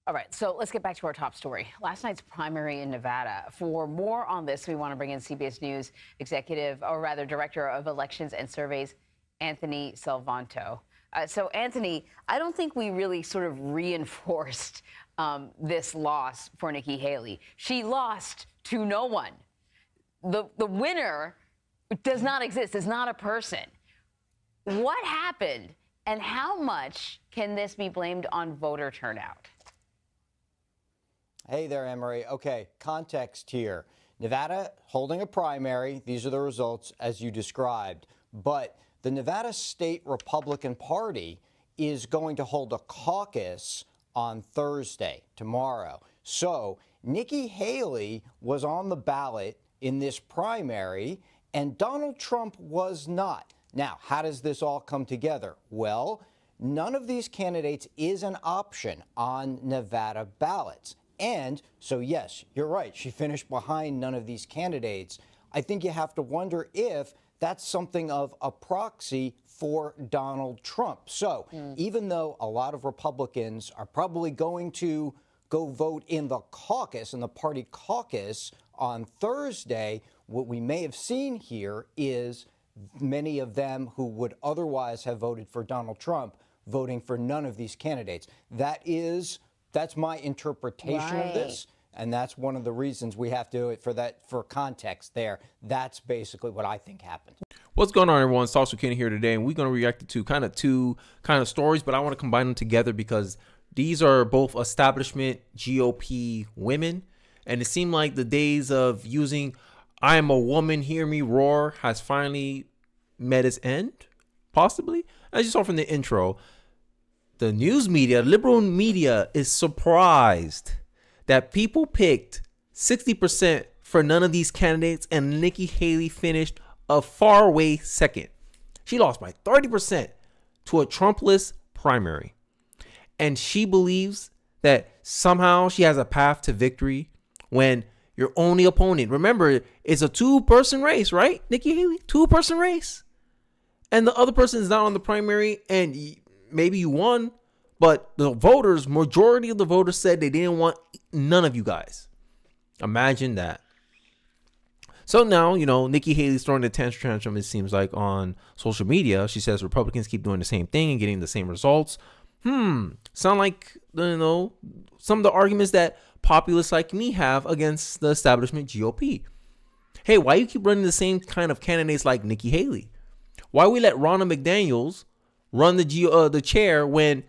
All right, so let's get back to our top story. Last night's primary in Nevada. For more on this, we want to bring in CBS News executive, or rather director of elections and surveys, Anthony Salvanto. So, Anthony, I don't think we really sort of reinforced this loss for Nikki Haley. She lost to no one. The winner does not exist, is not a person. What happened, and how much can this be blamed on voter turnout? Hey there, Emery. Okay, context here. Nevada holding a primary. These are the results as you described. But the Nevada State Republican Party is going to hold a caucus on Thursday, tomorrow. So Nikki Haley was on the ballot in this primary, and Donald Trump was not. Now, how does this all come together? Well, none of these candidates is an option on Nevada ballots. And so, yes, you're right. She finished behind none of these candidates. I think you have to wonder if that's something of a proxy for Donald Trump. So even though a lot of Republicans are probably going to go vote in the caucus, in the party caucus on Thursday, what we may have seen here is many of them who would otherwise have voted for Donald Trump voting for none of these candidates. That's my interpretation of this, and that's one of the reasons we have to do it for context there. That's basically what I think happened. What's going on, everyone? It's also Kenny here today, and we're going to react to two stories, but I want to combine them together because these are both establishment GOP women, and it seemed like the days of using "I am a woman, hear me roar" has finally met its end, possibly. As you saw from the intro, the news media, liberal media, is surprised that people picked 60% for none of these candidates, and Nikki Haley finished a far away second. She lost by 30% to a Trump-less primary. And she believes that somehow she has a path to victory when your only opponent, remember, it's a two-person race, right? Nikki Haley, two-person race. And the other person is not on the primary, and maybe you won, but the voters, majority of the voters said they didn't want none of you guys. Imagine that. So now, Nikki Haley's throwing a tantrum, it seems like, on social media. She says Republicans keep doing the same thing and getting the same results. Sound like, some of the arguments that populists like me have against the establishment GOP. Hey, why you keep running the same kind of candidates like Nikki Haley? Why we let Ronna McDaniel run the chair when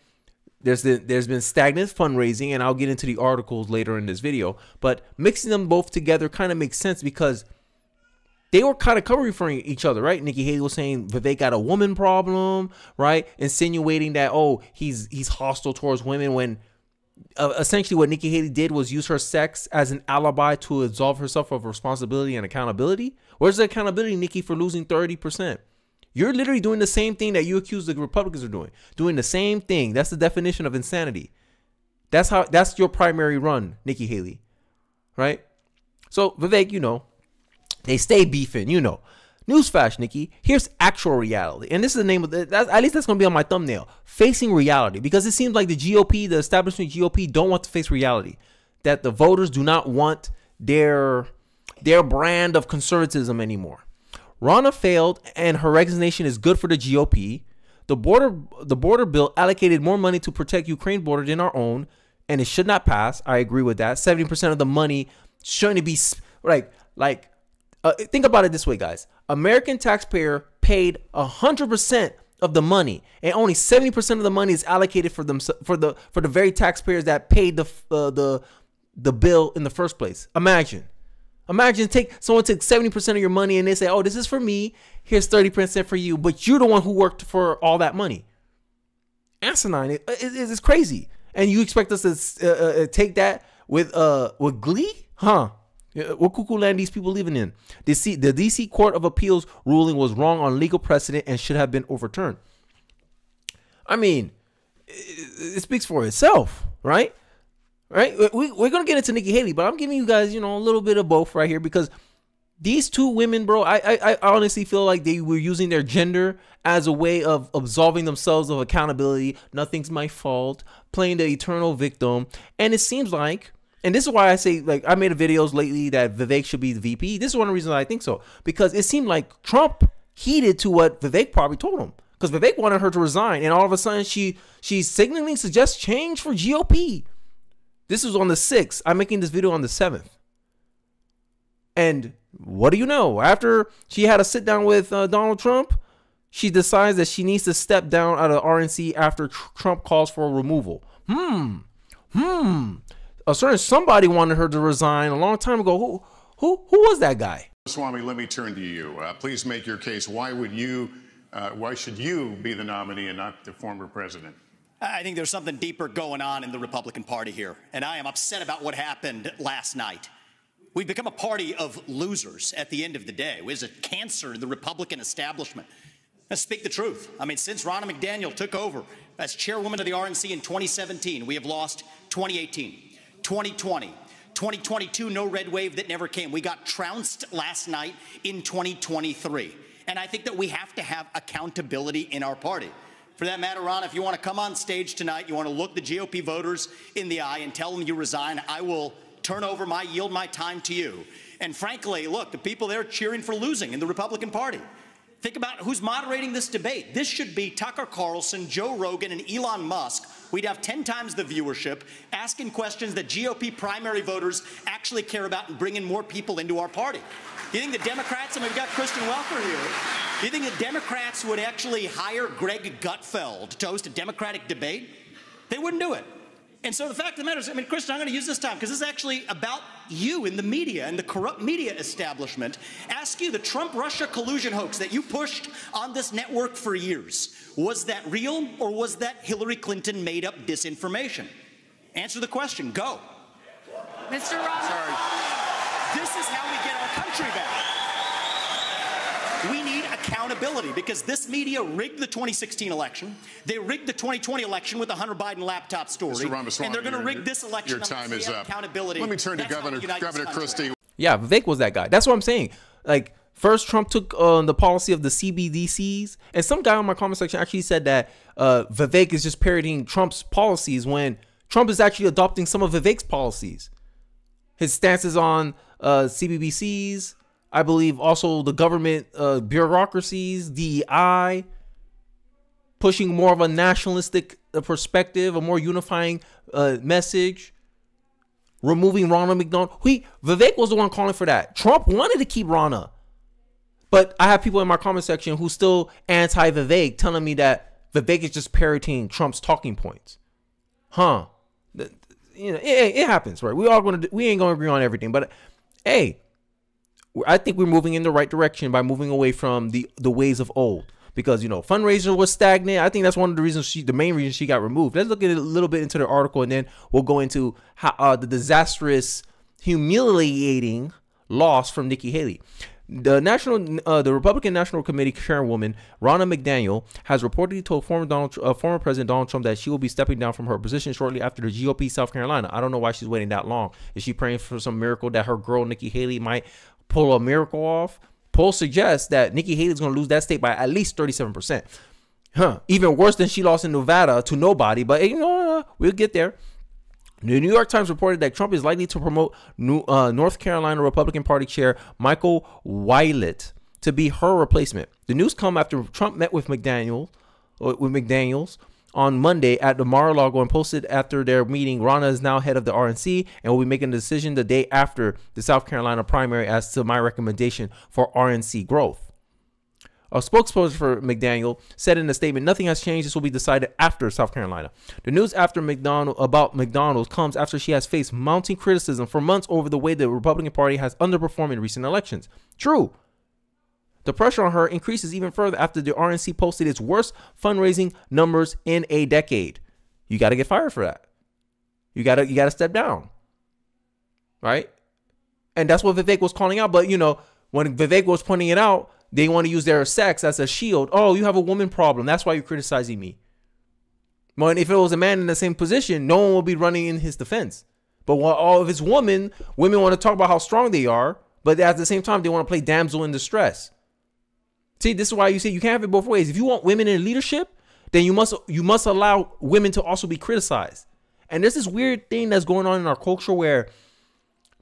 there's been stagnant fundraising, and I'll get into the articles later in this video. But mixing them both together kind of makes sense because they were kind of covering for each other, right? Nikki Haley was saying Vivek got a woman problem, right? Insinuating that, he's hostile towards women, when essentially what Nikki Haley did was use her sex as an alibi to absolve herself of responsibility and accountability. Where's the accountability, Nikki, for losing 30%? You're literally doing the same thing that you accuse the Republicans of doing the same thing. That's the definition of insanity. That's your primary run, Nikki Haley, right? So Vivek, they stay beefing, Newsflash, Nikki, here's actual reality. And this is the name of at least that's going to be on my thumbnail. Facing reality. Because it seems like the GOP, the establishment GOP, don't want to face reality. That the voters do not want their brand of conservatism anymore. Ronna failed, and her resignation is good for the GOP. The border bill allocated more money to protect Ukraine border than our own, and it should not pass. I agree with that. 70% of the money shouldn't be think about it this way, guys. American taxpayer paid 100% of the money, and only 70% of the money is allocated for them for the very taxpayers that paid the bill in the first place. Imagine someone took 70% of your money and they say, this is for me. Here's 30% for you. But you're the one who worked for all that money. Asinine. It's crazy. And you expect us to take that with glee? Huh? What cuckoo land these people living in? The DC Court of Appeals ruling was wrong on legal precedent and should have been overturned. I mean, it speaks for itself, right? Right? We're going to get into Nikki Haley, but I'm giving you guys, a little bit of both right here because These two women, bro, I honestly feel like they were using their gender as a way of absolving themselves of accountability. Nothing's my fault, playing the eternal victim. And it seems like, and this is why I say, like, I made videos lately that Vivek should be the VP. This is one of the reasons I think so, because it seemed like Trump heeded to what Vivek probably told him, because Vivek wanted her to resign, and all of a sudden she's signaling suggests change for GOP. This was on the 6th. I'm making this video on the 7th. And what do you know? After she had a sit down with Donald Trump, she decides that she needs to step down out of RNC after Trump calls for a removal. A certain somebody wanted her to resign a long time ago. Who was that guy? Swami, let me turn to you. Please make your case. Why should you be the nominee and not the former president? I think there's something deeper going on in the Republican Party here, and I am upset about what happened last night. We've become a party of losers at the end of the day. It was a cancer in the Republican establishment. Let's speak the truth. I mean, since Ronna McDaniel took over as chairwoman of the RNC in 2017, we have lost 2018, 2020, 2022, no red wave that never came. We got trounced last night in 2023. And I think that we have to have accountability in our party. For that matter, Ron, if you want to come on stage tonight, you want to look the GOP voters in the eye and tell them you resign, I will yield my time to you. And frankly, look, the people there cheering for losing in the Republican Party. Think about who's moderating this debate. This should be Tucker Carlson, Joe Rogan, and Elon Musk. We'd have 10 times the viewership, asking questions that GOP primary voters actually care about and bringing more people into our party. You think the Democrats, and we've got Kristen Welker here, do you think the Democrats would actually hire Greg Gutfeld to host a Democratic debate? They wouldn't do it. And so the fact of the matter is, I mean, Kristen, I'm going to use this time because this is actually about you in the media and the corrupt media establishment. Ask you, the Trump-Russia collusion hoax that you pushed on this network for years, was that real or was that Hillary Clinton made up disinformation? Answer the question. Go. Mr. Ross. Sorry. This is how we get our country back. We need accountability because this media rigged the 2016 election. They rigged the 2020 election with the Hunter Biden laptop story. Mr. Ramaswamy, and they're going to rig this election. Your time is up. Accountability. Let me turn to Governor Christie. Yeah, Vivek was that guy. That's what I'm saying. Like, first Trump took the policy of the CBDCs, and some guy on my comment section actually said that Vivek is just parodying Trump's policies when Trump is actually adopting some of Vivek's policies. His stances on CBDCs, I believe also the government bureaucracies, DEI, pushing more of a nationalistic perspective, a more unifying message, removing Ronna McDaniel. Vivek was the one calling for that. Trump wanted to keep Ronna. But I have people in my comment section who still anti-Vivek telling me that Vivek is just parodying Trump's talking points. You know, it happens, right? We ain't gonna agree on everything, but hey, I think we're moving in the right direction by moving away from the ways of old, because, you know, fundraiser was stagnant. I think that's one of the reasons the main reason she got removed. Let's look at it a little bit into the article, and then we'll go into how, the disastrous, humiliating loss from Nikki Haley. The Republican National Committee chairwoman Ronna McDaniel has reportedly told former President Donald Trump that she will be stepping down from her position shortly after the GOP South Carolina. I don't know why she's waiting that long. Is she praying for some miracle that her girl Nikki Haley might pull a miracle off? Polls suggest that Nikki Haley is going to lose that state by at least 37%. Even worse than she lost in Nevada to nobody. But you know, we'll get there. The New York Times reported that Trump is likely to promote North Carolina Republican Party chair Michael Wylett to be her replacement. The news come after Trump met with McDaniels on Monday at the Mar-a-Lago and posted after their meeting, Ronna is now head of the RNC and will be making a decision the day after the South Carolina primary as to my recommendation for RNC growth. A spokesperson for McDaniel said in a statement, nothing has changed. This will be decided after South Carolina. The news about McDaniel comes after she has faced mounting criticism for months over the way the Republican Party has underperformed in recent elections. True. The pressure on her increases even further after the RNC posted its worst fundraising numbers in a decade. You got to get fired for that. You got to step down. Right? And that's what Vivek was calling out. But, you know, when Vivek was pointing it out, they want to use their sex as a shield. Oh, you have a woman problem. That's why you're criticizing me. Well, if it was a man in the same position, no one will be running in his defense. But while all of his women want to talk about how strong they are, but at the same time, they want to play damsel in distress. See, this is why you say you can't have it both ways. If you want women in leadership, then you must allow women to also be criticized. And there's this weird thing that's going on in our culture where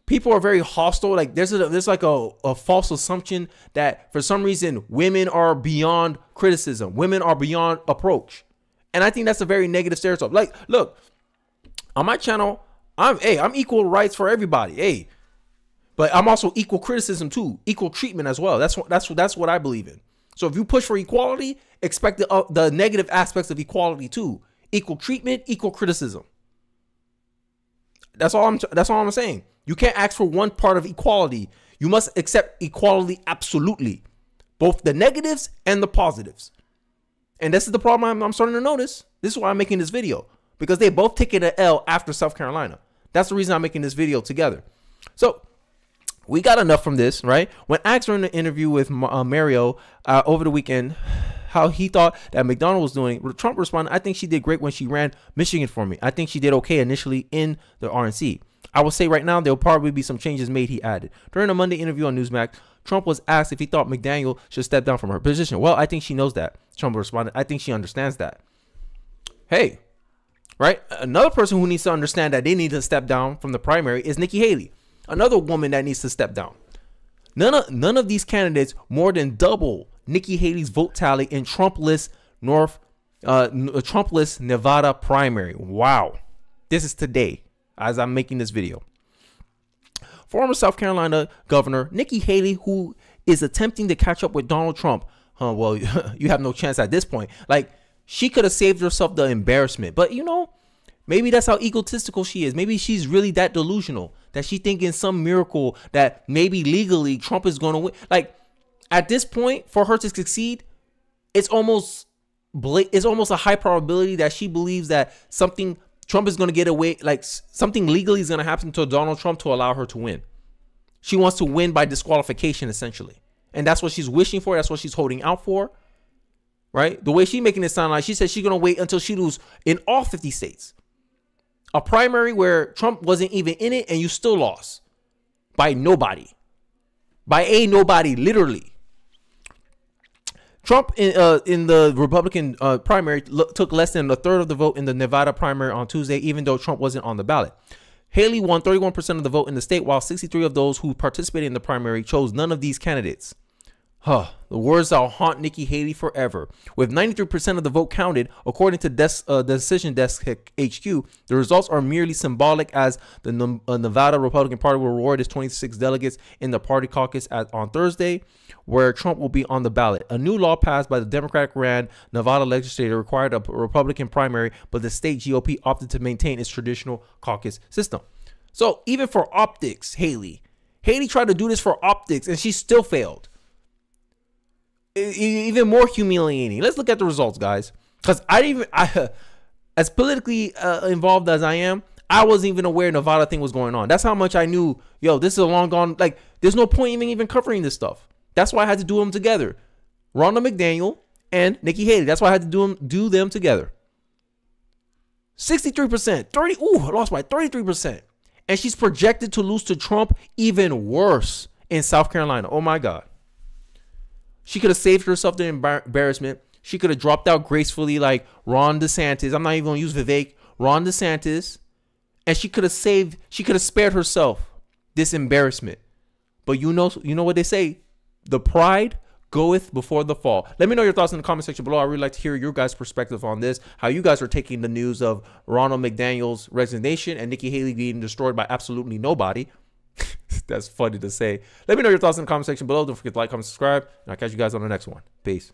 people are very hostile. Like there's like a false assumption that for some reason women are beyond criticism, women are beyond approach, and I think that's a very negative stereotype. Like, look, on my channel, I'm equal rights for everybody, hey, but I'm also equal criticism too, equal treatment as well. That's what I believe in. So if you push for equality, expect the negative aspects of equality too. Equal treatment, equal criticism. That's all I'm saying. You can't ask for one part of equality. You must accept equality absolutely, both the negatives and the positives. And this is the problem I'm starting to notice. This is why I'm making this video, because they both taking an L after South Carolina. That's the reason I'm making this video together. So we got enough from this, right? When asked during the interview with Mario over the weekend how he thought that McDaniel was doing, Trump responded, "I think she did great when she ran Michigan for me. I think she did okay initially in the RNC. I will say right now there'll probably be some changes made," he added. During a Monday interview on Newsmax, Trump was asked if he thought McDaniel should step down from her position. "Well, I think she knows that." Trump responded, "I think she understands that." Hey, right? Another person who needs to understand that they need to step down from the primary is Nikki Haley, another woman that needs to step down. None of these candidates more than double Nikki Haley's vote tally in Trump-less Nevada primary. Wow. This is today as I'm making this video. Former South Carolina Governor Nikki Haley, who is attempting to catch up with Donald Trump. Well, you have no chance at this point. Like, she could have saved herself the embarrassment. But, you know, maybe that's how egotistical she is. Maybe she's really that delusional that she thinking some miracle that maybe legally Trump is going to win. Like, at this point, for her to succeed, it's almost a high probability that she believes that something Trump is going to get away, like something legally is going to happen to Donald Trump to allow her to win. She wants to win by disqualification, essentially. And that's what she's wishing for. That's what she's holding out for. Right? The way she's making it sound like she said she's going to wait until she loses in all 50 states. A primary where Trump wasn't even in it and you still lost. By nobody. By a nobody, literally. Trump in the Republican primary took less than a third of the vote in the Nevada primary on Tuesday, even though Trump wasn't on the ballot. Haley won 31% of the vote in the state, while 63 of those who participated in the primary chose none of these candidates. The words that'll haunt Nikki Haley forever. With 93% of the vote counted, according to the Decision Desk HQ, the results are merely symbolic, as the Nevada Republican Party will reward its 26 delegates in the party caucus on Thursday, where Trump will be on the ballot. A new law passed by the Democratic-ran Nevada legislature required a Republican primary, but the state GOP opted to maintain its traditional caucus system. So even for optics, Haley tried to do this for optics, and she still failed. Even more humiliating. Let's look at the results, guys. Because as politically involved as I am, I wasn't even aware Nevada thing was going on. That's how much I knew. Yo, this is a long gone. Like, there's no point even covering this stuff. That's why I had to do them together. Ronna McDaniel and Nikki Haley. That's why I had to do them together. 63%. I lost by 33%. And she's projected to lose to Trump even worse in South Carolina. Oh my God. She could have saved herself the embarrassment. She could have dropped out gracefully like Ron DeSantis. I'm not even going to use Vivek. Ron DeSantis. And she could have spared herself this embarrassment. But you know what they say. The pride goeth before the fall. Let me know your thoughts in the comment section below. I really like to hear your guys' perspective on this. How you guys are taking the news of Ronna McDaniel's resignation and Nikki Haley being destroyed by absolutely nobody. That's funny to say. Let me know your thoughts in the comment section below. Don't forget to like, comment, subscribe, and I'll catch you guys on the next one. Peace.